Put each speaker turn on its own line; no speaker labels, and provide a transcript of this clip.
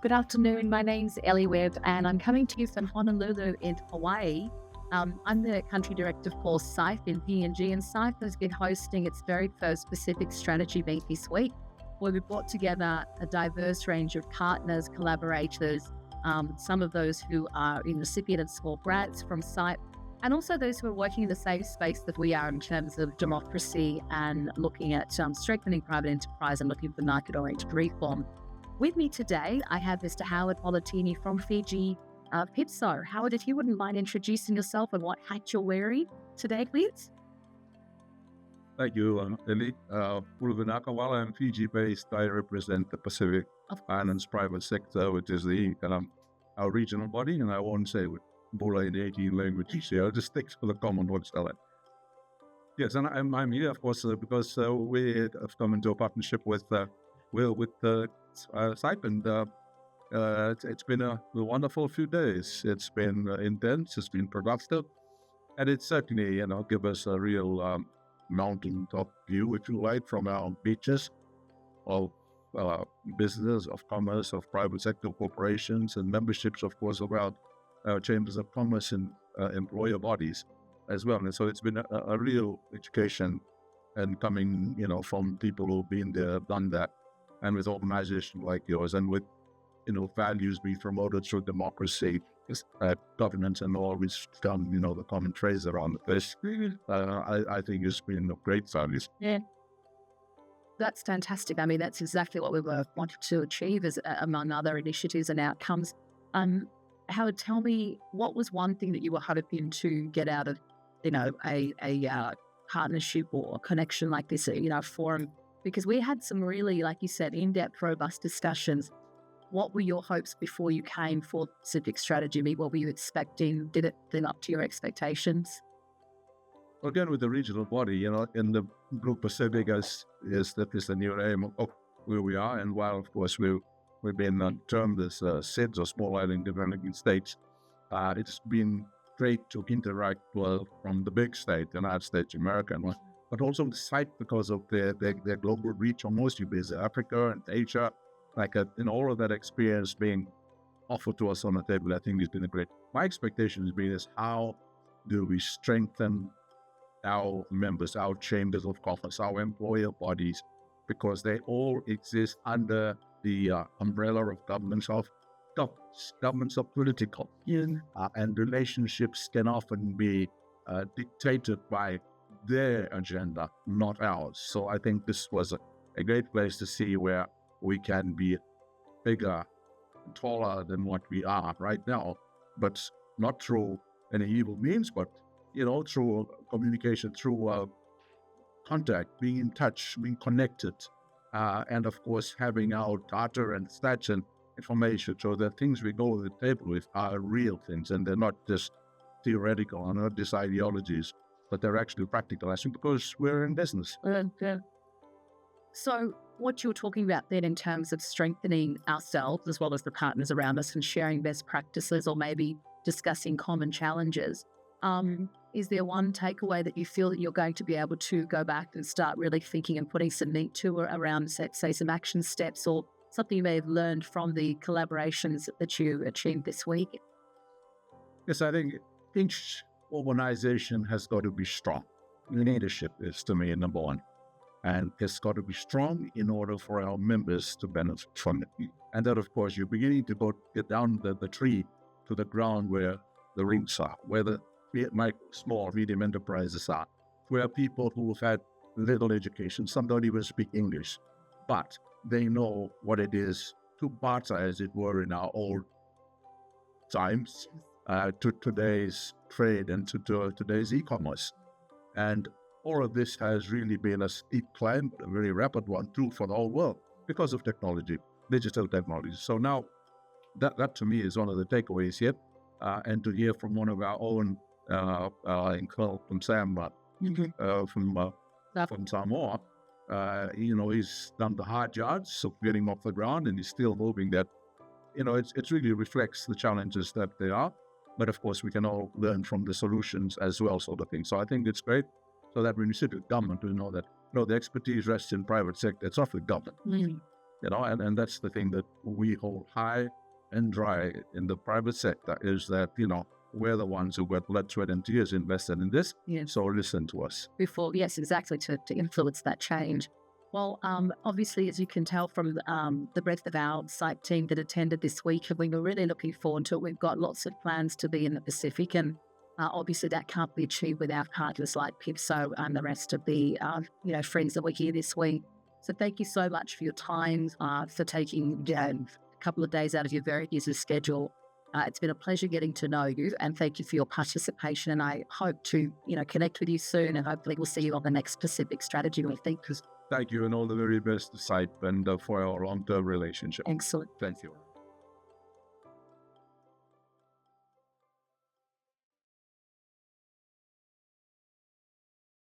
Good afternoon. My name's Ellie Webb, and I'm coming to you from Honolulu in Hawaii. I'm the country director for SIFE in PNG, and SIFE has been hosting its very first Pacific Strategy Meet this week, where we brought together a diverse range of partners, collaborators, some of those who are in recipient and small grants from SIFE, and also those who are working in the same space that we are in terms of democracy and looking at strengthening private enterprise and looking for market-oriented reform. With me today, I have Mr. Howard Politini from Fiji PIPSO. Howard, if you wouldn't mind introducing yourself and what hat you're wearing today, please.
Thank you, Ellie. While I'm Fiji-based, I represent the Pacific Islands private sector, which is our regional body, and I won't say with Bula in 18 languages here. I'll just stick to the Commonwealth style. Yes, and I'm here, of course, because we have come into a partnership with SIPE, and it's been a wonderful few days. It's been intense, it's been productive, and it's certainly, give us a real mountaintop view, if you like, from our beaches of business, of commerce, of private sector corporations, and memberships, of course, of our chambers of commerce and employer bodies as well. And so it's been a real education, and coming, from people who've been there, done that, and with organizations like yours, and with, values being promoted through democracy, governance, and always done, the common phrase around the place. I think it's been great values.
Yeah, that's fantastic. I mean, that's exactly what we were wanting to achieve, as among other initiatives and outcomes. Howard, tell me, what was one thing that you were hoping to get out of, a partnership or a connection like this, forum? Because we had some really, like you said, in-depth, robust discussions. What were your hopes before you came for Pacific Strategy Meet? What were you expecting? Did it live up to your expectations?
Again, with the regional body, in the Group Pacific, is the new name of where we are. And while, of course, we've been termed as SIDS, or Small Island Developing States, it's been great to interact from the big state, the United States of America, but also the site, because of their global reach, almost you visit Africa and Asia, all of that experience being offered to us on the table. I think has been great. My expectation has been is, how do we strengthen our members, our chambers of commerce, our employer bodies, because they all exist under the umbrella of governments of political, and relationships can often be dictated by their agenda, not ours. So I think this was a great place to see where we can be bigger, taller than what we are right now, but not through any evil means, but through communication, through contact, being in touch, being connected, and of course having our data and stats and information, so that things we go to the table with are real things, and they're not just theoretical, and not just ideologies, but they're actually practical, I think, because we're in business.
So what you're talking about then, in terms of strengthening ourselves as well as the partners around us and sharing best practices, or maybe discussing common challenges, is there one takeaway that you feel that you're going to be able to go back and start really thinking and putting some meat to around, say some action steps, or something you may have learned from the collaborations that you achieved this week?
Yes, I think each organization has got to be strong. Leadership is, to me, number one. And it's got to be strong in order for our members to benefit from it. And that, of course, you're beginning to get down the tree to the ground where the roots are, where the small, medium enterprises are, where people who have had little education, some don't even speak English, but they know what it is to barter, as it were, in our old times, to today's trade and to today's e-commerce. And all of this has really been a steep climb, a very rapid one too, for the whole world, because of technology, digital technology. So now, that to me is one of the takeaways here, and to hear from one of our own, from Sam, from Samoa, he's done the hard yards of getting off the ground, and he's still moving that. It really reflects the challenges that they are, but of course we can all learn from the solutions as well, sort of thing. So I think it's great. So that when you sit with government, we know that the expertise rests in private sector. It's not with government. and that's the thing that we hold high and dry in the private sector is that, we're the ones who got blood, sweat, and tears invested in this.
Yes.
So listen to us.
Yes, exactly, to influence that change. Well, obviously, as you can tell from the breadth of our site team that attended this week, we were really looking forward to it. We've got lots of plans to be in the Pacific, and obviously that can't be achieved without partners like PIPSO and the rest of the friends that were here this week. So thank you so much for your time, for taking a couple of days out of your very busy schedule. It's been a pleasure getting to know you, and thank you for your participation. And I hope to, connect with you soon, and hopefully we'll see you on the next Pacific Strategy Meeting.
Thank you, and all the very best to SIPE and for our long-term relationship.
Excellent.
Thank you.